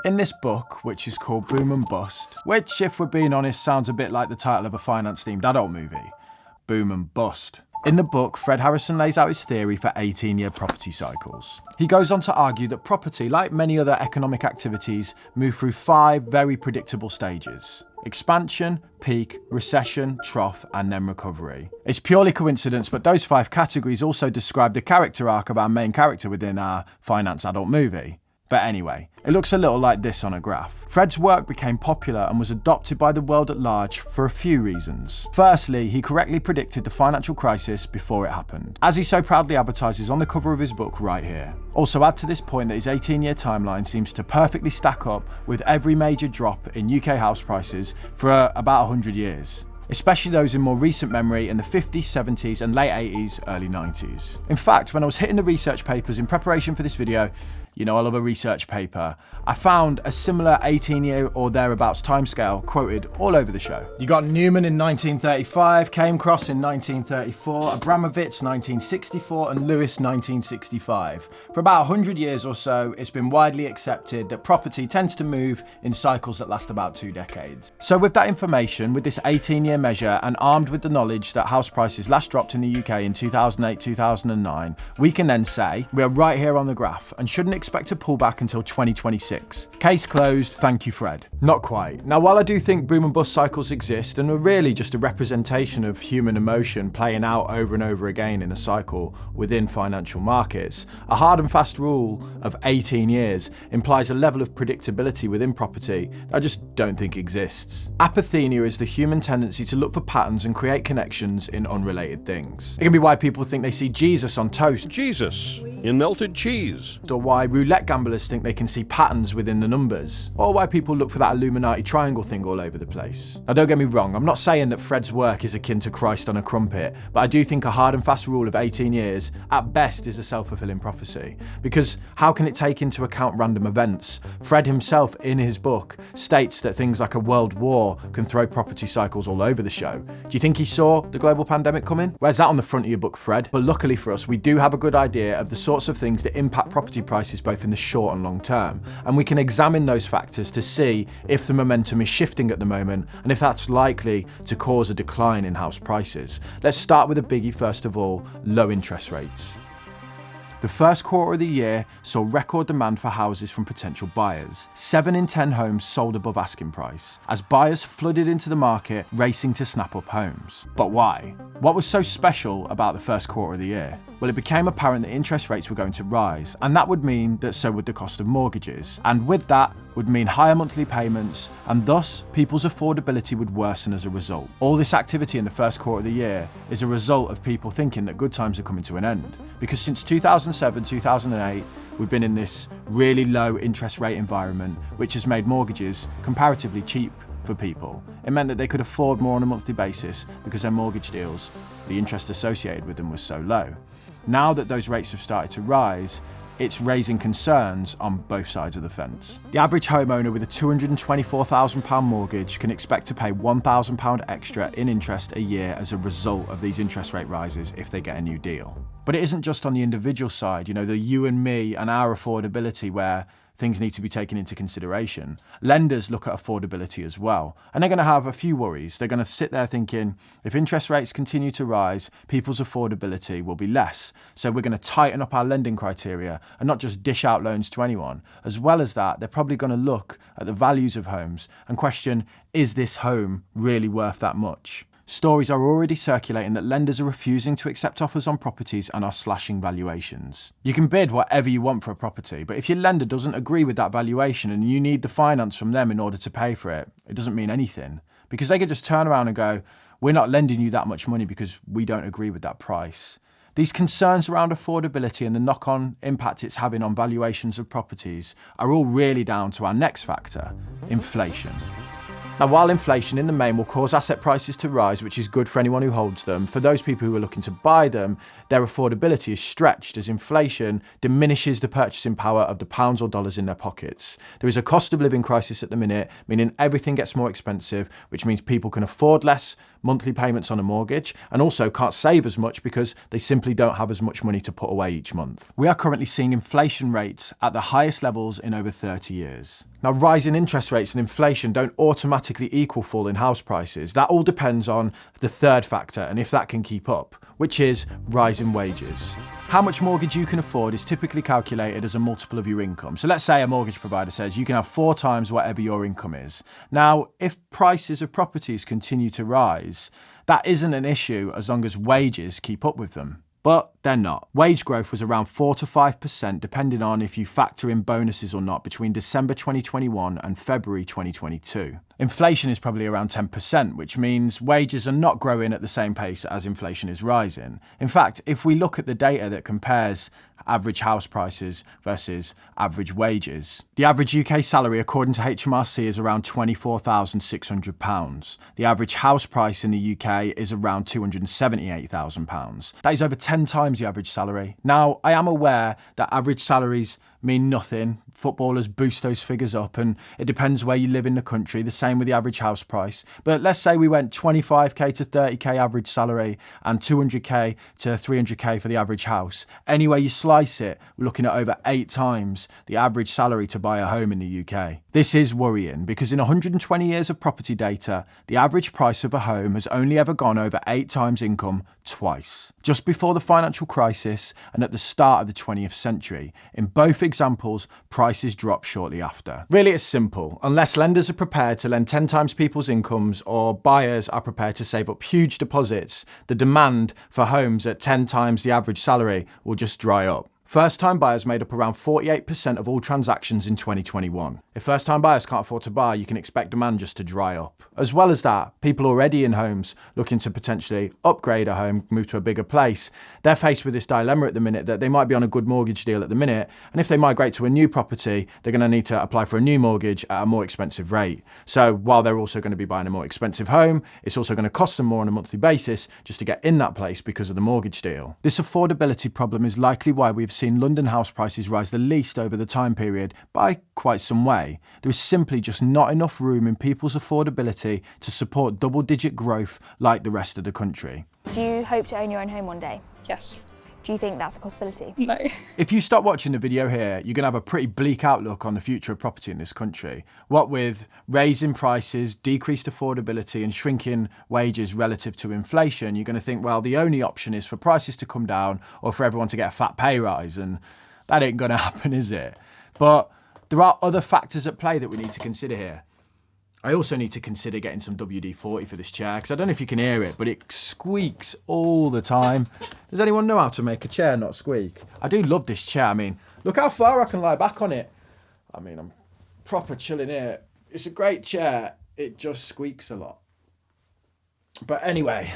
In this book, which is called Boom and Bust, which, if we're being honest, sounds a bit like the title of a finance-themed adult movie, Boom and Bust. In the book, Fred Harrison lays out his theory for 18-year property cycles. He goes on to argue that property, like many other economic activities, move through 5 very predictable stages: expansion, peak, recession, trough, and then recovery. It's purely coincidence, but those 5 categories also describe the character arc of our main character within our finance adult movie. But anyway, it looks a little like this on a graph. Fred's work became popular and was adopted by the world at large for a few reasons. Firstly, he correctly predicted the financial crisis before it happened, as he so proudly advertises on the cover of his book right here. Also add to this point that his 18-year timeline seems to perfectly stack up with every major drop in UK house prices for about 100 years. Especially those in more recent memory in the 50s, 70s and late 80s, early 90s. In fact, when I was hitting the research papers in preparation for this video, you know I love a research paper, I found a similar 18-year or thereabouts timescale quoted all over the show. You got Newman in 1935, Cairncross in 1934, Abramovich 1964 and Lewis 1965. For about 100 years or so, it's been widely accepted that property tends to move in cycles that last about 2 decades. So with that information, with this 18-year measure and armed with the knowledge that house prices last dropped in the UK in 2008-2009, we can then say we are right here on the graph and shouldn't expect to pull back until 2026. Case closed, thank you Fred. Not quite. Now while I do think boom and bust cycles exist and are really just a representation of human emotion playing out over and over again in a cycle within financial markets, a hard and fast rule of 18 years implies a level of predictability within property that I just don't think exists. Apathenia is the human tendency to look for patterns and create connections in unrelated things. It can be why people think they see Jesus on toast. Jesus in melted cheese. Or why roulette gamblers think they can see patterns within the numbers. Or why people look for that Illuminati triangle thing all over the place. Now don't get me wrong, I'm not saying that Fred's work is akin to Christ on a crumpet, but I do think a hard and fast rule of 18 years at best is a self-fulfilling prophecy. Because how can it take into account random events? Fred himself in his book states that things like a world war can throw property cycles all over the show. Do you think he saw the global pandemic coming? Where's that on the front of your book, Fred? But luckily for us, we do have a good idea of the sorts of things that impact property prices both in the short and long term, and we can examine those factors to see if the momentum is shifting at the moment and if that's likely to cause a decline in house prices. Let's start with a biggie first of all: low interest rates. The first quarter of the year saw record demand for houses from potential buyers. 7 in 10 homes sold above asking price, as buyers flooded into the market racing to snap up homes. But why? What was so special about the first quarter of the year? Well, it became apparent that interest rates were going to rise, and that would mean that so would the cost of mortgages. And with that would mean higher monthly payments, and thus people's affordability would worsen as a result. All this activity in the first quarter of the year is a result of people thinking that good times are coming to an end. Because since 2007, 2008, we've been in this really low interest rate environment, which has made mortgages comparatively cheap for people. It meant that they could afford more on a monthly basis because their mortgage deals, the interest associated with them, was so low. Now that those rates have started to rise, it's raising concerns on both sides of the fence. The average homeowner with a £224,000 mortgage can expect to pay £1,000 extra in interest a year as a result of these interest rate rises if they get a new deal. But it isn't just on the individual side, the you and me and our affordability where things need to be taken into consideration. Lenders look at affordability as well, and they're going to have a few worries. They're going to sit there thinking, if interest rates continue to rise, people's affordability will be less. So we're going to tighten up our lending criteria and not just dish out loans to anyone. As well as that, they're probably going to look at the values of homes and question, is this home really worth that much? Stories are already circulating that lenders are refusing to accept offers on properties and are slashing valuations. You can bid whatever you want for a property, but if your lender doesn't agree with that valuation and you need the finance from them in order to pay for it, it doesn't mean anything. Because they could just turn around and go, we're not lending you that much money because we don't agree with that price. These concerns around affordability and the knock-on impact it's having on valuations of properties are all really down to our next factor: inflation. Now, while inflation in the main will cause asset prices to rise, which is good for anyone who holds them, for those people who are looking to buy them, their affordability is stretched as inflation diminishes the purchasing power of the pounds or dollars in their pockets. There is a cost of living crisis at the minute, meaning everything gets more expensive, which means people can afford less monthly payments on a mortgage and also can't save as much because they simply don't have as much money to put away each month. We are currently seeing inflation rates at the highest levels in over 30 years. Now, rising interest rates and inflation don't automatically equal fall in house prices. That all depends on the third factor and if that can keep up, which is rising wages. How much mortgage you can afford is typically calculated as a multiple of your income. So let's say a mortgage provider says you can have 4 times whatever your income is. Now, if prices of properties continue to rise, that isn't an issue as long as wages keep up with them. But they're not. Wage growth was around 4 to 5%, depending on if you factor in bonuses or not, between December 2021 and February 2022. Inflation is probably around 10%, which means wages are not growing at the same pace as inflation is rising. In fact, if we look at the data that compares average house prices versus average wages, the average UK salary, according to HMRC, is around £24,600. The average house price in the UK is around £278,000. That is over 10 times the average salary. Now, I am aware that average salaries mean nothing. Footballers boost those figures up, and it depends where you live in the country, the same with the average house price. But let's say we went 25k to 30k average salary and 200k to 300k for the average house. Anyway you slice it, we're looking at over 8 times the average salary to buy a home in the UK. This is worrying because in 120 years of property data, the average price of a home has only ever gone over 8 times income twice. Just before the financial crisis and at the start of the 20th century. In both examples, prices drop shortly after. Really, it's simple. Unless lenders are prepared to lend 10 times people's incomes or buyers are prepared to save up huge deposits, the demand for homes at 10 times the average salary will just dry up. First-time buyers made up around 48% of all transactions in 2021. If first-time buyers can't afford to buy, you can expect demand just to dry up. As well as that, people already in homes looking to potentially upgrade a home, move to a bigger place, they're faced with this dilemma at the minute that they might be on a good mortgage deal at the minute, and if they migrate to a new property, they're going to need to apply for a new mortgage at a more expensive rate. So while they're also going to be buying a more expensive home, it's also going to cost them more on a monthly basis just to get in that place because of the mortgage deal. This affordability problem is likely why we've seen London house prices rise the least over the time period by quite some way. There is simply just not enough room in people's affordability to support double-digit growth like the rest of the country. Do you hope to own your own home one day? Yes. Do you think that's a possibility? No. If you stop watching the video here, you're going to have a pretty bleak outlook on the future of property in this country. What with raising prices, decreased affordability and shrinking wages relative to inflation, you're going to think, well, the only option is for prices to come down or for everyone to get a fat pay rise, and that ain't going to happen, is it? But there are other factors at play that we need to consider here. I also need to consider getting some WD-40 for this chair, because I don't know if you can hear it, but it squeaks all the time. Does anyone know how to make a chair not squeak? I do love this chair. I mean, look how far I can lie back on it. I mean, I'm proper chilling here. It's a great chair. It just squeaks a lot. But anyway,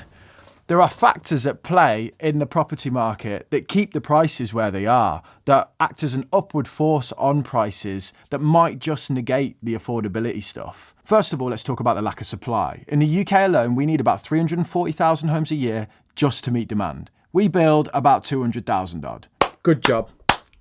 there are factors at play in the property market that keep the prices where they are, that act as an upward force on prices that might just negate the affordability stuff. First of all, let's talk about the lack of supply. In the UK alone, we need about 340,000 homes a year just to meet demand. We build about 200,000 odd. Good job.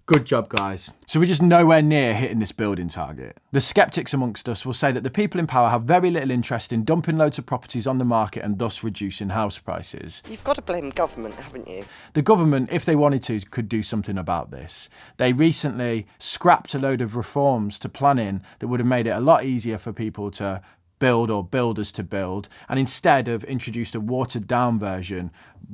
Good job, guys. So we're just nowhere near hitting this building target. The skeptics amongst us will say that the people in power have very little interest in dumping loads of properties on the market and thus reducing house prices. You've got to blame government, haven't you? The government, if they wanted to, could do something about this. They recently scrapped a load of reforms to planning that would have made it a lot easier for people to build or builders to build, and instead have introduced a watered down version.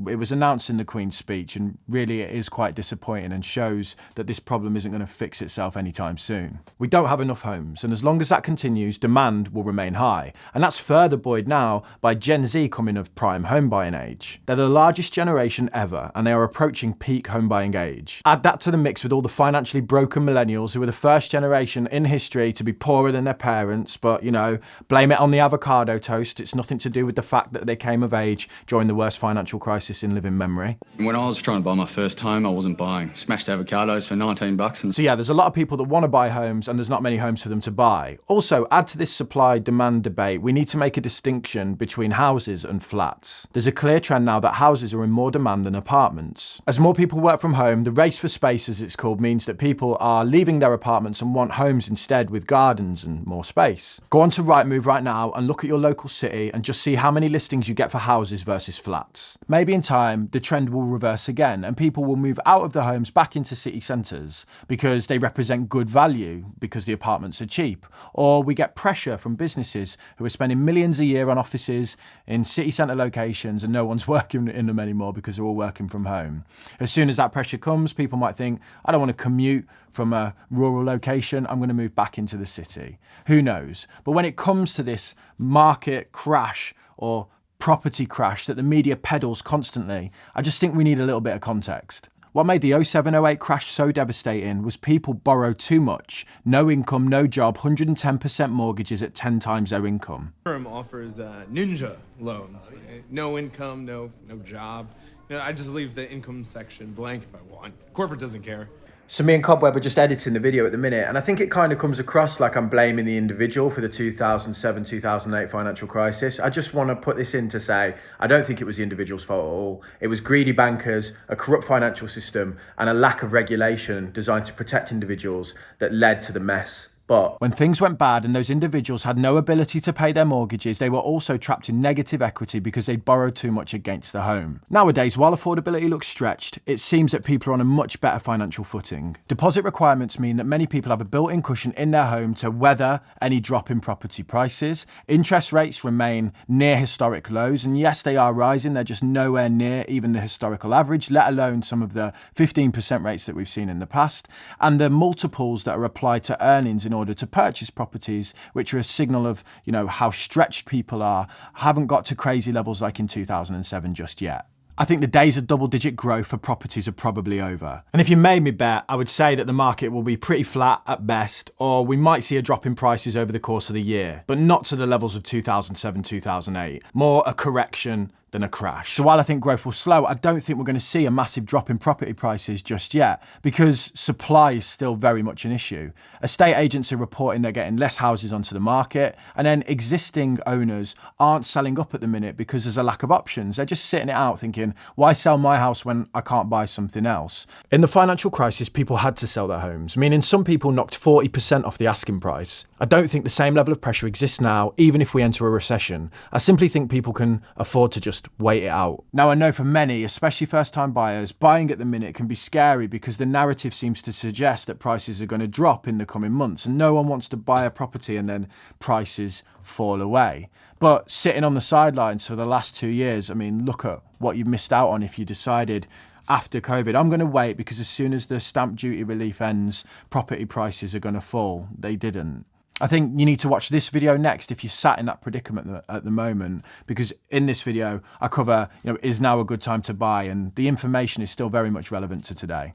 It was announced in the Queen's speech, and really it is quite disappointing and shows that this problem isn't going to fix itself anytime soon. We don't have enough homes, and as long as that continues, demand will remain high, and that's further buoyed now by Gen Z coming of prime home buying age. They're the largest generation ever, and they are approaching peak home buying age. Add that to the mix with all the financially broken millennials who are the first generation in history to be poorer than their parents, but, you know, blame it on the avocado toast. It's nothing to do with the fact that they came of age during the worst financial crisis in living memory. When I was trying to buy my first home, I wasn't buying. Smashed avocados for $19. So yeah, there's a lot of people that want to buy homes and there's not many homes for them to buy. Also, add to this supply-demand debate, we need to make a distinction between houses and flats. There's a clear trend now that houses are in more demand than apartments. As more people work from home, the race for space, as it's called, means that people are leaving their apartments and want homes instead with gardens and more space. Go on to Rightmove right now and look at your local city and just see how many listings you get for houses versus flats. Maybe maybe in time the trend will reverse again and people will move out of the homes back into city centres because they represent good value because the apartments are cheap. Or we get pressure from businesses who are spending millions a year on offices in city centre locations and no one's working in them anymore because they're all working from home. As soon as that pressure comes, people might think, I don't want to commute from a rural location, I'm going to move back into the city. Who knows? But when it comes to this market crash or property crash that the media peddles constantly, I just think we need a little bit of context. What made the 07-08 crash so devastating was people borrowed too much, no income, no job, 110% mortgages at 10 times their income. Firm offers ninja loans, no income, no job. I just leave the income section blank if I want. Corporate doesn't care. So me and Cobweb are just editing the video at the minute, and I think it kind of comes across like I'm blaming the individual for the 2007-2008 financial crisis. I just want to put this in to say, I don't think it was the individual's fault at all. It was greedy bankers, a corrupt financial system, and a lack of regulation designed to protect individuals that led to the mess. But when things went bad and those individuals had no ability to pay their mortgages, they were also trapped in negative equity because they'd borrowed too much against the home. Nowadays, while affordability looks stretched, it seems that people are on a much better financial footing. Deposit requirements mean that many people have a built-in cushion in their home to weather any drop in property prices. Interest rates remain near historic lows, and yes, they are rising. They're just nowhere near even the historical average, let alone some of the 15% rates that we've seen in the past. And the multiples that are applied to earnings in order to purchase properties, which are a signal of, how stretched people are, haven't got to crazy levels like in 2007 just yet. I think the days of double-digit growth for properties are probably over. And if you made me bet, I would say that the market will be pretty flat at best, or we might see a drop in prices over the course of the year, but not to the levels of 2007-2008. More a correction than a crash. So while I think growth will slow, I don't think we're going to see a massive drop in property prices just yet, because supply is still very much an issue. Estate agents are reporting they're getting less houses onto the market, and then existing owners aren't selling up at the minute because there's a lack of options. They're just sitting it out thinking, why sell my house when I can't buy something else? In the financial crisis, people had to sell their homes, meaning some people knocked 40% off the asking price. I don't think the same level of pressure exists now, even if we enter a recession. I simply think people can afford to just wait it out. Now, I know for many, especially first-time buyers, buying at the minute can be scary because the narrative seems to suggest that prices are going to drop in the coming months, and no one wants to buy a property and then prices fall away. But sitting on the sidelines for the last 2 years, look at what you missed out on if you decided after COVID, I'm going to wait because as soon as the stamp duty relief ends, property prices are going to fall. They didn't. I think you need to watch this video next if you're sat in that predicament at the moment, because in this video I cover, is now a good time to buy, and the information is still very much relevant to today.